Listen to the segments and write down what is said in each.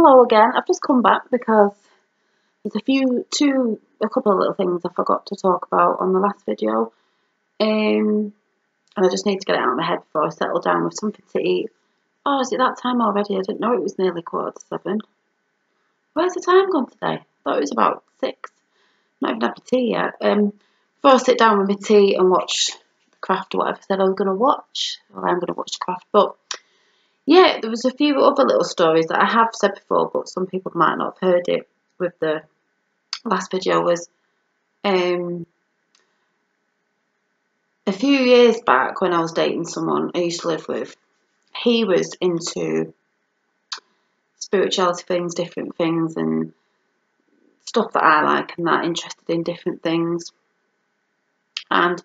hello again. I've just come back because there's a couple of little things I forgot to talk about on the last video. And I just need to get it out of my head before I settle down with something to eat. Oh, is it that time already? I didn't know it was nearly 7:15. Where's the time gone today? I thought it was about 6. Not even had my tea yet. Before I sit down with my tea and watch The Craft or whatever I said I was going to watch. Well, I'm going to watch The Craft, but yeah, there was a few other little stories that I have said before, but some people might not have heard it with the last video. Was a few years back when I was dating someone I used to live with. He was into spirituality things, different things, and stuff that I like, and that interested in different things. And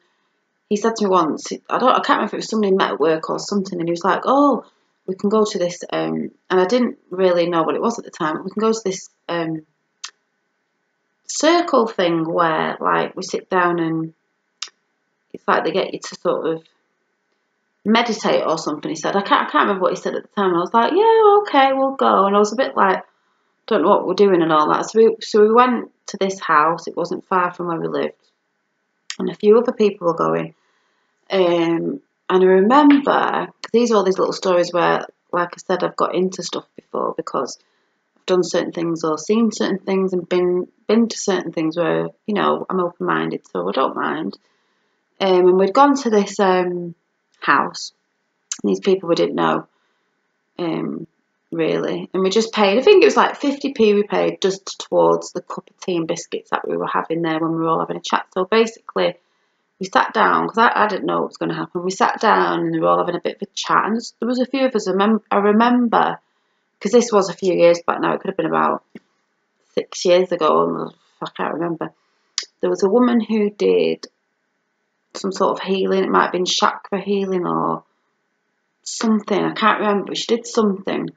he said to me once, I can't remember if it was somebody met at work or something, and he was like, "Oh, we can go to this," and I didn't really know what it was at the time. We can go to this circle thing where, like, we sit down and it's like they get you to sort of meditate or something. He said, I can't remember what he said at the time. And I was like, yeah, okay, we'll go. And I was a bit like, don't know what we're doing and all that. So we went to this house. It wasn't far from where we lived, and a few other people were going. And I remember, because these are all these little stories where, like I said, I've got into stuff before because I've done certain things or seen certain things and been to certain things where, you know, I'm open-minded, so I don't mind. And we'd gone to this house, and these people we didn't know, really, and we just paid, I think it was like 50p we paid just towards the cup of tea and biscuits that we were having there when we were all having a chat. So basically, we sat down, because I didn't know what was going to happen. We sat down and we were all having a bit of a chat, and there was a few of us. I remember, because this was a few years back now, it could have been about 6 years ago, I can't remember. There was a woman who did some sort of healing. It might have been chakra healing or something. I can't remember, but she did something.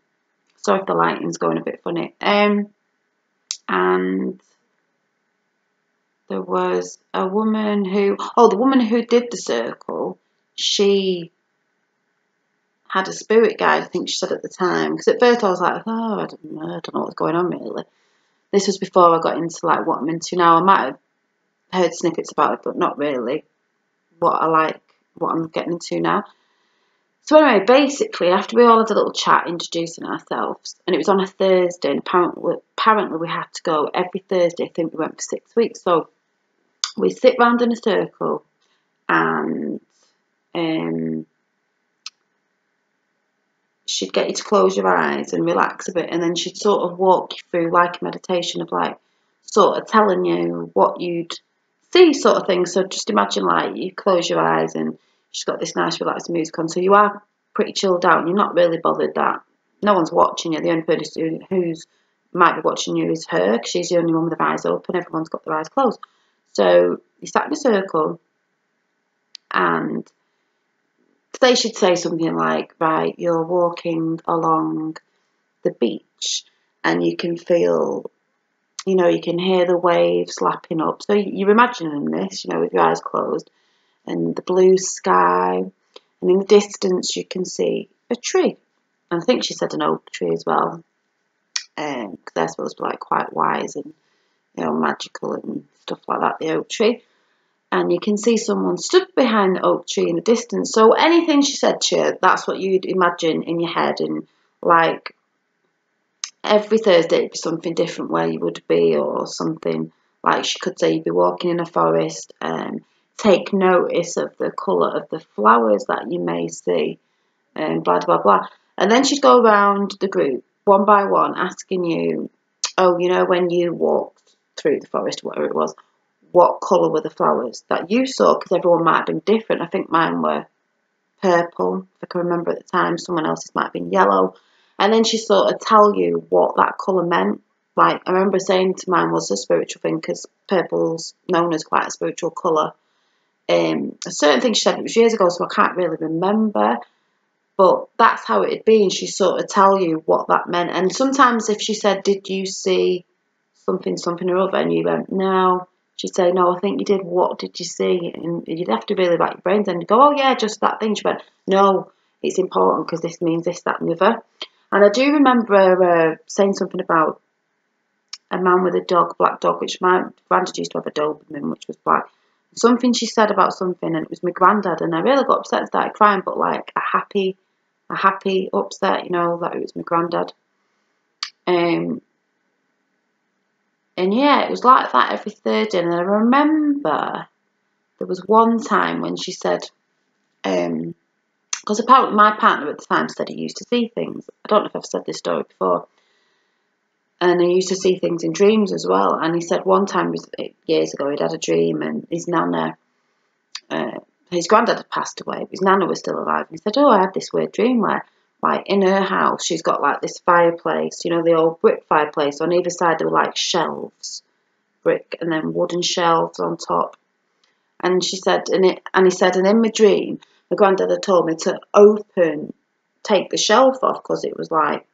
Sorry if the lighting's going a bit funny. And there was a woman who, the woman who did the circle, she had a spirit guide, I think she said at the time. Because at first I was like, oh, I don't know what's going on really. This was before I got into like what I'm into now. I might have heard snippets about it, but not really what I'm getting into now. So anyway, basically, after we all had a little chat introducing ourselves, and it was on a Thursday, and apparently we had to go every Thursday. I think we went for 6 weeks. So we sit round in a circle, and she'd get you to close your eyes and relax a bit, and then she'd sort of walk you through like a meditation of like sort of telling you what you'd see, sort of thing. So just imagine like you close your eyes and she's got this nice relaxed music on, so you are pretty chilled out and you're not really bothered that no one's watching you. The only person who's might be watching you is her, because she's the only one with her eyes open. Everyone's got their eyes closed. So you sat in a circle, and they should say something like, right, you're walking along the beach and you can feel, you know, you can hear the waves lapping up. So you're imagining this, you know, with your eyes closed, and the blue sky, and in the distance you can see a tree. And I think she said an oak tree as well, because they're supposed to be like quite wise and, you know, magical and stuff like that, the oak tree. And you can see someone stood behind the oak tree in the distance. So anything she said to you, that's what you'd imagine in your head. And like every Thursday it'd be something different where you would be, or something like she could say you'd be walking in a forest, and take notice of the colour of the flowers that you may see, and blah blah blah. And then she'd go around the group one by one asking you, oh, you know, when you walked through the forest, whatever it was, what colour were the flowers that you saw? Because everyone might have been different. I think mine were purple, if I can remember at the time. Someone else's might have been yellow. And then she sort of tell you what that colour meant. Like, I remember saying to mine was a spiritual thing, because purple's known as quite a spiritual colour. A certain thing she said, it was years ago, so I can't really remember. But that's how it'd be, and she sort of tell you what that meant. And sometimes if she said, did you see something or other, and you went, no, she'd say, no, I think you did. What did you see? And you'd have to really back your brains and go, oh yeah, just that thing. She went, no, it's important because this means this, that and the other. And I do remember saying something about a man with a dog, black dog, which my granddad used to have a Doberman, which was black. Something she said about something, and it was my granddad, and I really got upset and started crying, but like a happy upset, you know, that it was my granddad. And yeah, it was like that every Thursday. And I remember there was one time when she said, because apparently my partner at the time said he used to see things. I don't know if I've said this story before. And he used to see things in dreams as well. And he said one time, years ago, he'd had a dream, and his nana, his granddad had passed away, but his nana was still alive. And he said, oh, I had this weird dream where, like, in her house, she's got, like, this fireplace, you know, the old brick fireplace. On either side, there were, like, shelves, brick, and then wooden shelves on top. And she said, and he said, and in my dream, my granddad had told me to take the shelf off, because it was like,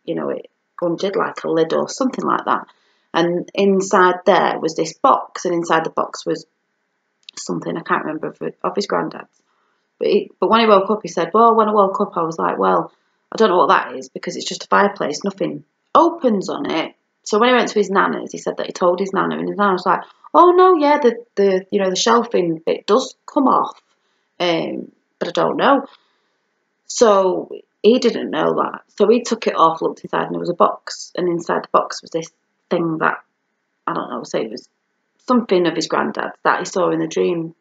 you know, it undid like a lid or something like that. And inside there was this box, and inside the box was something I can't remember of his granddad's. But when he woke up, he said, well, when I woke up, I was like, well, I don't know what that is, because it's just a fireplace, nothing opens on it. So when he went to his nana's, he said that he told his nana, and his nana was like, oh no, yeah, the you know, the shelving bit does come off, but I don't know. So he didn't know that. So he took it off, looked inside, and there was a box, and inside the box was this thing that, I don't know, say it was something of his granddad that he saw in the dream.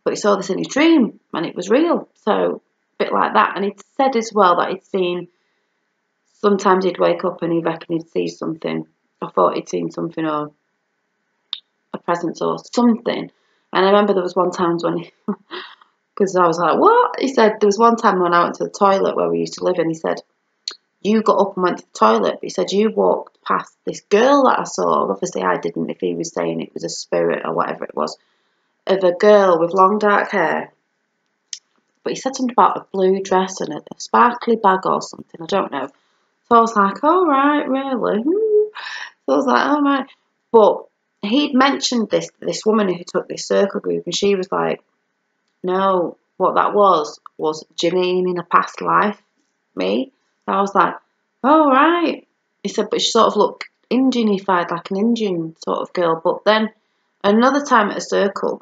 But he saw this in his dream, and it was real. So a bit like that. And he said as well that he'd seen, sometimes he'd wake up and he reckoned he'd see something. I thought he'd seen something, or a presence or something. And I remember there was one time when because I was like, what? He said, there was one time when I went to the toilet where we used to live, and he said, you got up and went to the toilet, but he said, you walked past this girl that I saw. Obviously I didn't, if he was saying it was a spirit or whatever it was, of a girl with long dark hair. But he said something about a blue dress and a sparkly bag or something, I don't know. So I was like, oh right, really? So I was like, oh right. But he'd mentioned this woman who took this circle group, and she was like, no, what that was Janine in a past life, me. So I was like, oh right. He said, but she sort of looked Indianified, like an Indian sort of girl. But then another time at a circle,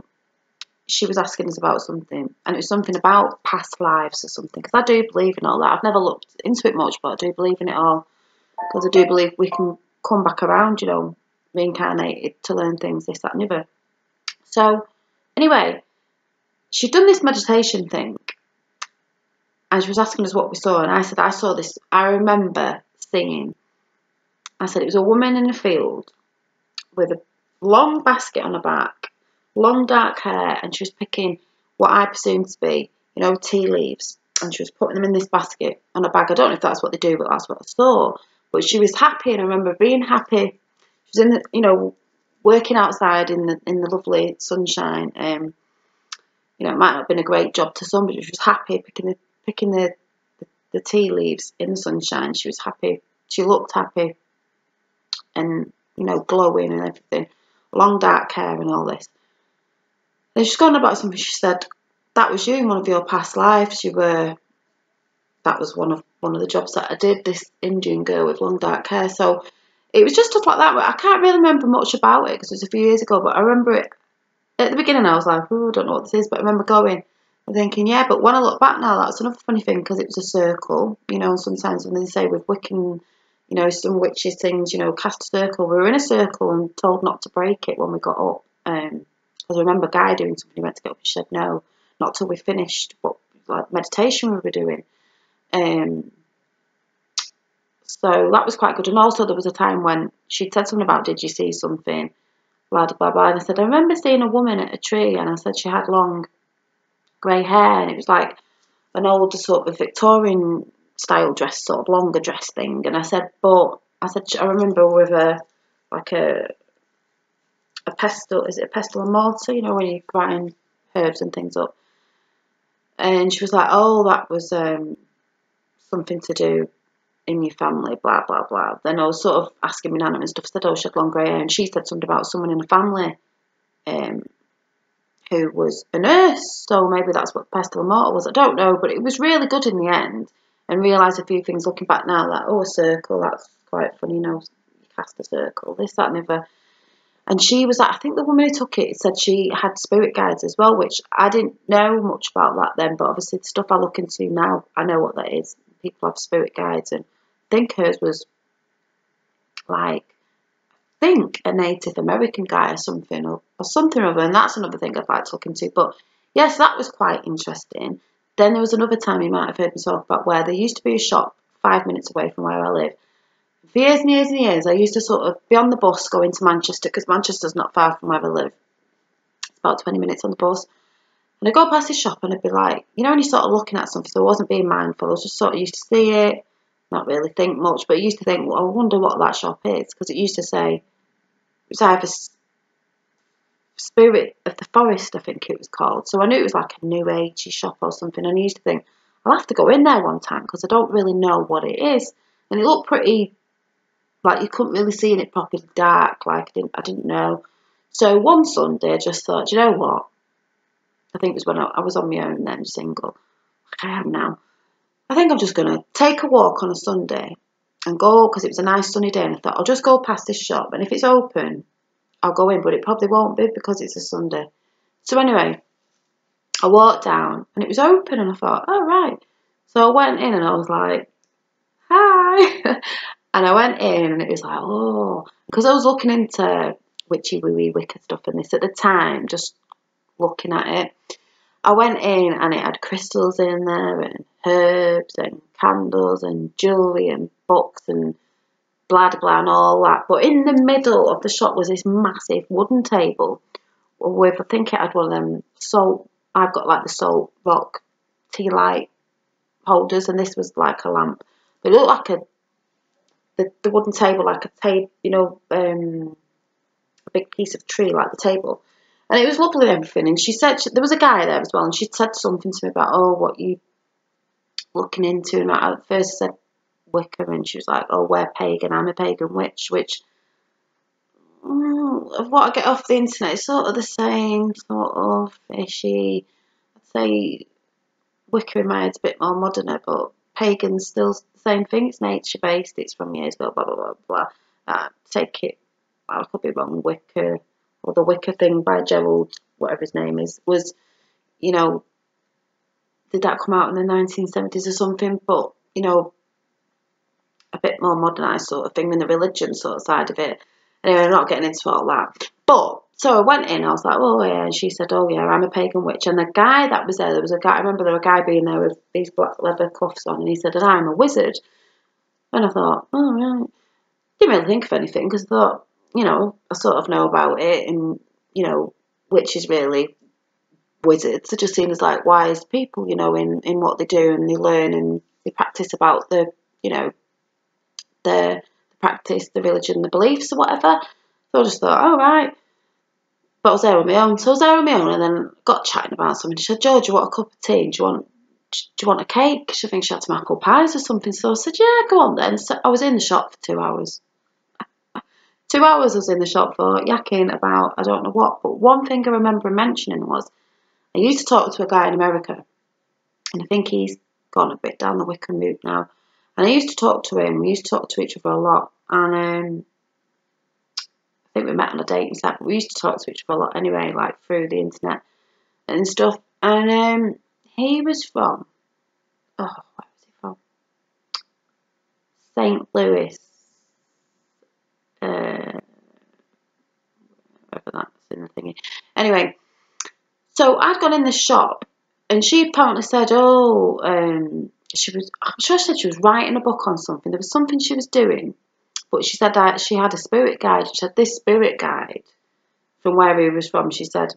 she was asking us about something, and it was something about past lives or something, because I do believe in all that. I've never looked into it much, but I do believe in it all, because I do believe we can come back around, you know, reincarnated to learn things, this, that and the other. So anyway, she'd done this meditation thing, and she was asking us what we saw, and I said, I saw this, I remember seeing, I said it was a woman in a field with a long basket on her back, long dark hair, and she was picking what I presumed to be, you know, tea leaves, and she was putting them in this basket on a bag. I don't know if that's what they do, but that's what I saw. But she was happy, and I remember being happy. She was in the, you know, working outside in the lovely sunshine. You know, it might not have been a great job to some, but she was happy picking the tea leaves in the sunshine. She was happy. She looked happy, and you know, glowing and everything. Long dark hair and all this. Then she's gone about something. She said, that was you in one of your past lives. That was one of the jobs that I did, this Indian girl with long dark hair. So it was just stuff like that. But I can't really remember much about it, because it was a few years ago. But I remember it at the beginning. I was like, oh, I don't know what this is. But I remember going and thinking, yeah. But when I look back now, that's another funny thing, because it was a circle. You know, and sometimes when they say with Wiccan, you know, some witches things, you know, cast a circle. We were in a circle and told not to break it when we got up. Because I remember a guy doing something, he went to get up, he said, no, not till we finished what like meditation we were doing. So that was quite good. And also there was a time when she said something about, did you see something, blah blah blah, and I said, I remember seeing a woman at a tree, and I said she had long grey hair, and it was like an older sort of Victorian style dress, sort of longer dress thing. And I said, I remember with a pestle, is it a pestle and mortar, you know, when you grind herbs and things up. And she was like, oh, that was something to do in your family, blah blah blah. Then I was sort of asking my nana and stuff. Said, oh, she had long grey hair, and she said something about someone in the family who was a nurse. So maybe that's what the pestle and mortar was. I don't know, but it was really good in the end. and realise a few things looking back now, like, oh, a circle, that's quite funny, you know, you cast a circle, this, that and the other. And she was like, I think the woman who took it said she had spirit guides as well, which I didn't know much about that then, but obviously the stuff I look into now, I know what that is. People have spirit guides, and I think hers was like, I think a Native American guy or something, or something or other, and that's another thing I'd like to look into. But yes, that was quite interesting. Then there was another time you might have heard me talk about where there used to be a shop 5 minutes away from where I live. For years and years and years, I used to sort of be on the bus going to Manchester, because Manchester's not far from where I live. It's about 20 minutes on the bus. And I'd go past this shop and I'd be like, you know, when you're sort of looking at something, so I wasn't being mindful, I was just sort of used to see it, not really think much, but I used to think, well, I wonder what that shop is, because it used to say, it was either Spirit of the Forest, I think it was called. So I knew it was like a new agey shop or something, and I used to think, I'll have to go in there one time, because I don't really know what it is. And it looked pretty, like you couldn't really see in it properly dark, like I didn't know. So one Sunday I just thought, do you know what? I think it was when I was on my own then, single. Like I am now. I think I'm just going to take a walk on a Sunday and go, because it was a nice sunny day, and I thought I'll just go past this shop, and if it's open, I'll go in, but it probably won't be because it's a Sunday. So anyway, I walked down and it was open, and I thought, oh right. So I went in and I was like, hi. And I went in and it was like, oh, because I was looking into witchy woo Wicca stuff and this at the time, just looking at it. I went in and it had crystals in there and herbs and candles and jewellery and books and blah blah and all that. But in the middle of the shop was this massive wooden table with, I think it had one of them salt, I've got like the salt rock tea light holders, and this was like a lamp. But it looked like the wooden table, like a table, you know, a big piece of tree like the table. And it was lovely and everything. And she said, there was a guy there as well, and she said something to me about, oh, what you looking into? And I at first said Wicca, and she was like, oh, we're pagan, I'm a pagan witch, which, of what I get off the internet, it's sort of the same, sort of fishy. I'd say Wicca in my head's a bit more modern, but pagan's still the same thing. It's nature-based, it's from years ago, blah, blah, blah, blah. Take it, I could be wrong, Wicca, or the Wicca thing by Gerald, whatever his name is, was, you know, did that come out in the 1970s or something? But, you know, a bit more modernised sort of thing than the religion sort of side of it. Anyway, I'm not getting into all that. But, so I went in, I was like, oh yeah, and she said, oh yeah, I'm a pagan witch. And the guy that was there was a guy, I remember there was a guy being there with these black leather cuffs on, and he said, and I'm a wizard. And I thought, oh right. Didn't really think of anything, because I thought, you know, I sort of know about it, and, you know, witches really, wizards are just seen as like wise people, you know, in what they do, and they learn and they practice about the, you know, the practice, the religion, the beliefs or whatever. So I just thought, oh right. But I was there on my own. So I was there on my own, and then got chatting about something. She said, George, you want a cup of tea? Do you want a cake? She thinks she had some apple pies or something. So I said, yeah, go on then. So I was in the shop for 2 hours. 2 hours I was in the shop for, yakking about I don't know what. But one thing I remember mentioning was, I used to talk to a guy in America, and I think he's gone a bit down the Wiccan route now. And I used to talk to him. We used to talk to each other a lot. And I think we met on a dating site, but we used to talk to each other a lot anyway, like through the internet and stuff. And he was from, where was he from? St. Louis. Wherever that's in the thingy. Anyway, so I'd gone in the shop, and she apparently said, oh, I'm sure she said she was writing a book on something. There was something she was doing, but she said that she had a spirit guide. She had this spirit guide from where he was from. She said,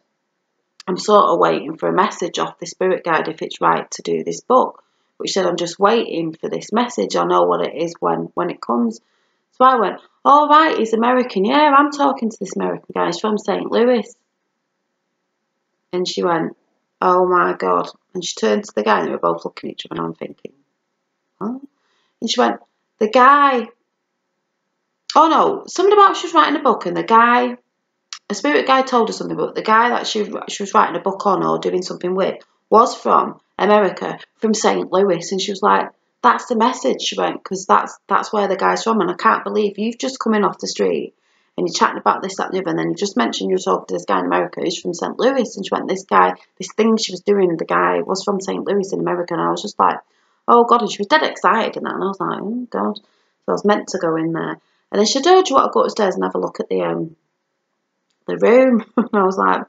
I'm sort of waiting for a message off the spirit guide if it's right to do this book. But she said, I'm just waiting for this message. I'll know what it is when it comes. So I went, all right, he's American. Yeah, I'm talking to this American guy. He's from St. Louis. And she went, oh my God. And she turned to the guy, and they were both looking at each other, and I'm thinking, huh? And she went, the guy, oh no, something about she was writing a book, and the guy, a spirit guide told her something, but the guy that she was writing a book on or doing something with was from America, from St. Louis. And she was like, that's the message. She went, because that's where the guy's from, and I can't believe you've just come in off the street and you're chatting about this, that, and the other, and then you just mentioned you were talking to this guy in America who's from St. Louis, and she went, this thing she was doing, the guy was from St. Louis in America, and I was just like, oh God, and she was dead excited and that, and I was like, oh God. So I was meant to go in there, and then she said, oh, do you want to go upstairs and have a look at the room? And I was like,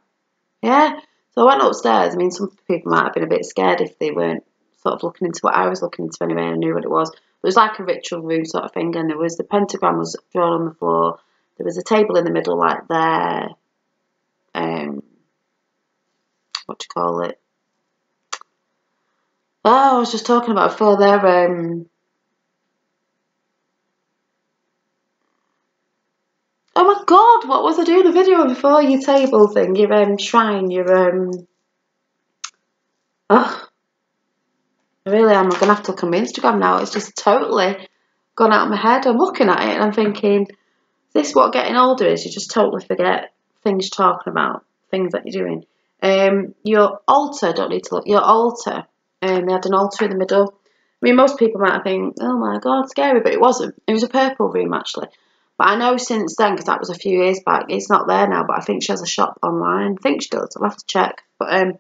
yeah. So I went upstairs. I mean, some people might have been a bit scared if they weren't sort of looking into what I was looking into anyway, and I knew what it was. It was like a ritual room sort of thing, and there was the pentagram was drawn on the floor. There was a table in the middle, like there. What do you call it? Oh, I was just talking about before there. Oh my God, what was I doing a video on before? Your table thing, your shrine, your Oh, I really am. I'm gonna have to look on my Instagram now. It's just totally gone out of my head. I'm looking at it and I'm thinking, is this what getting older is? You just totally forget things you're talking about, things that you're doing. Your altar, don't need to look. Your altar. They had an altar in the middle. I mean, most people might think, oh my God, scary, but it wasn't. It was a purple room actually. But I know since then, because that was a few years back, it's not there now. But I think she has a shop online. I think she does. I'll have to check. But and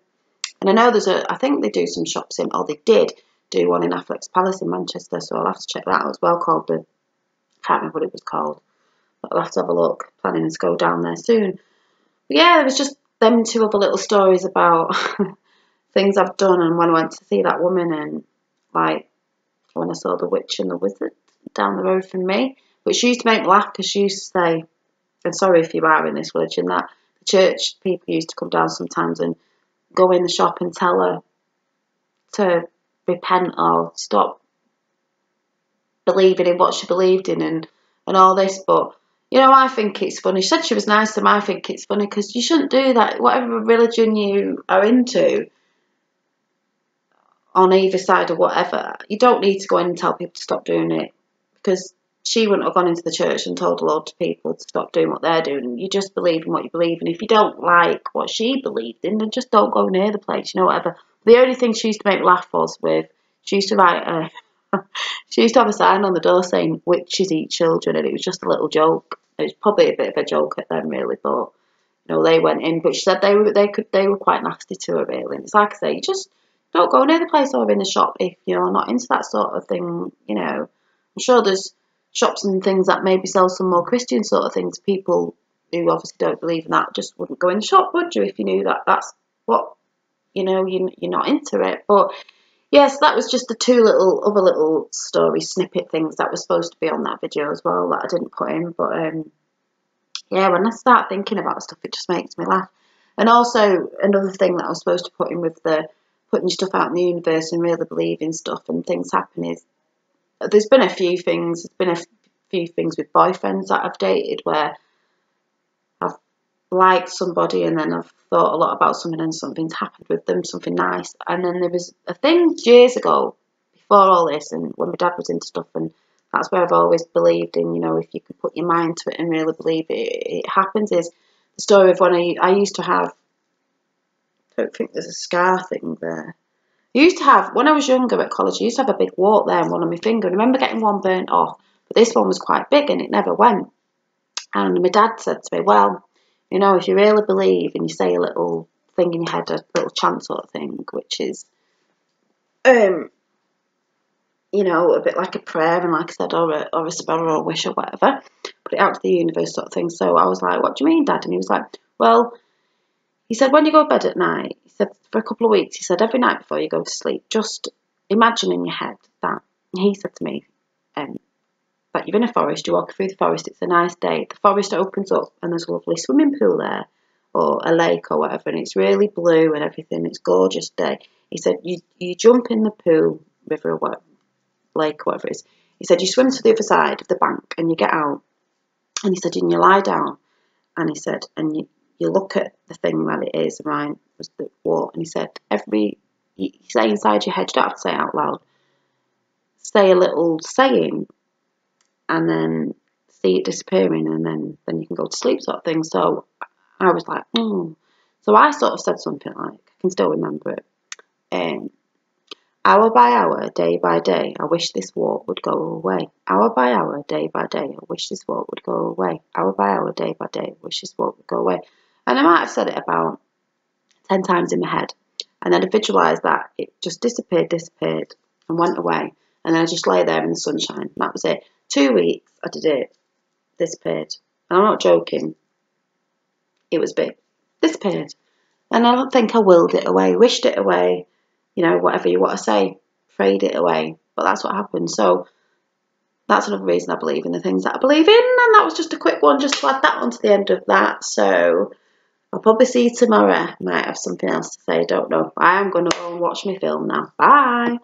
I know I think they do some shops in, or they did do one in Affleck's Palace in Manchester. So I'll have to check that out as well. I can't remember what it was called. But I'll have to have a look. Planning to go down there soon. But yeah, there was just them two other little stories about things I've done, and when I went to see that woman, and like when I saw the witch and the wizard down the road from me. But she used to make me laugh because she used to say, and sorry if you are in this religion, that the church people used to come down sometimes and go in the shop and tell her to repent or stop believing in what she believed in and all this. But you know, I think it's funny. She said she was nice to them. I think it's funny because you shouldn't do that. Whatever religion you are into, on either side or whatever, you don't need to go in and tell people to stop doing it, because she wouldn't have gone into the church and told a lot of people to stop doing what they're doing. You just believe in what you believe, and if you don't like what she believed in, then just don't go near the place, you know, whatever. The only thing she used to make me laugh was with, she used to write she used to have a sign on the door saying witches eat children, and it was just a little joke. It was probably a bit of a joke at them really, but you know, they went in, but she said they were quite nasty to her really. And it's like I say, you just don't go near the place or in the shop if you're not into that sort of thing, you know. I'm sure there's shops and things that maybe sell some more Christian sort of things. People who obviously don't believe in that just wouldn't go in the shop, would you, if you knew that that's what, you know, you're not into it. But yes, that was just the two other little story snippet things that were supposed to be on that video as well that I didn't put in. But yeah, when I start thinking about stuff, it just makes me laugh. And also another thing that I was supposed to put in with the putting stuff out in the universe and really believing stuff and things happen is, there's been a few things. There's been a few things with boyfriends that I've dated where I've liked somebody and then I've thought a lot about something and something's happened with them, something nice. And then there was a thing years ago, before all this, and when my dad was into stuff, and that's where I've always believed in, you know, if you can put your mind to it and really believe it happens, is the story of when I used to have, I don't think there's a scar thing there. I used to have, when I was younger at college, I used to have a big wart there on one of my finger. And I remember getting one burnt off, but this one was quite big and it never went. And my dad said to me, well, you know, if you really believe and you say a little thing in your head, a little chant sort of thing, which is, you know, a bit like a prayer, and like I said, or a spell or a wish or whatever, put it out to the universe sort of thing. So I was like, what do you mean, Dad? And he was like, well, he said, when you go to bed at night, he said, for a couple of weeks, he said, every night before you go to sleep, just imagine in your head that, and he said to me, that you're in a forest, you're walking through the forest, it's a nice day, the forest opens up and there's a lovely swimming pool there, or a lake or whatever, and it's really blue and everything, it's a gorgeous day. He said, you jump in the pool, river or whatever, lake or whatever it is. He said, you swim to the other side of the bank and you get out, and he said, and you lie down, and he said, and you look at the thing that it is, and mine was the wart, and he said, you say inside your head, you don't have to say it out loud, say a little saying, and then see it disappearing, and then you can go to sleep sort of thing. So I was like, So I sort of said something like, I can still remember it, Hour by hour, day by day, I wish this walk would go away. Hour by hour, day by day, I wish this walk would go away. Hour by hour, day by day, I wish this walk would go away. And I might have said it about 10 times in my head. And then I visualised that it just disappeared, and went away. And then I just lay there in the sunshine. That was it. 2 weeks, I did it. Disappeared. And I'm not joking. It was big. Disappeared. And I don't think I willed it away, wished it away, you know, whatever you want to say, prayed it away. But that's what happened. So that's another reason I believe in the things that I believe in. And that was just a quick one, just to add that one to the end of that. So I'll probably see you tomorrow. Might have something else to say, don't know. I am going to go and watch my film now. Bye.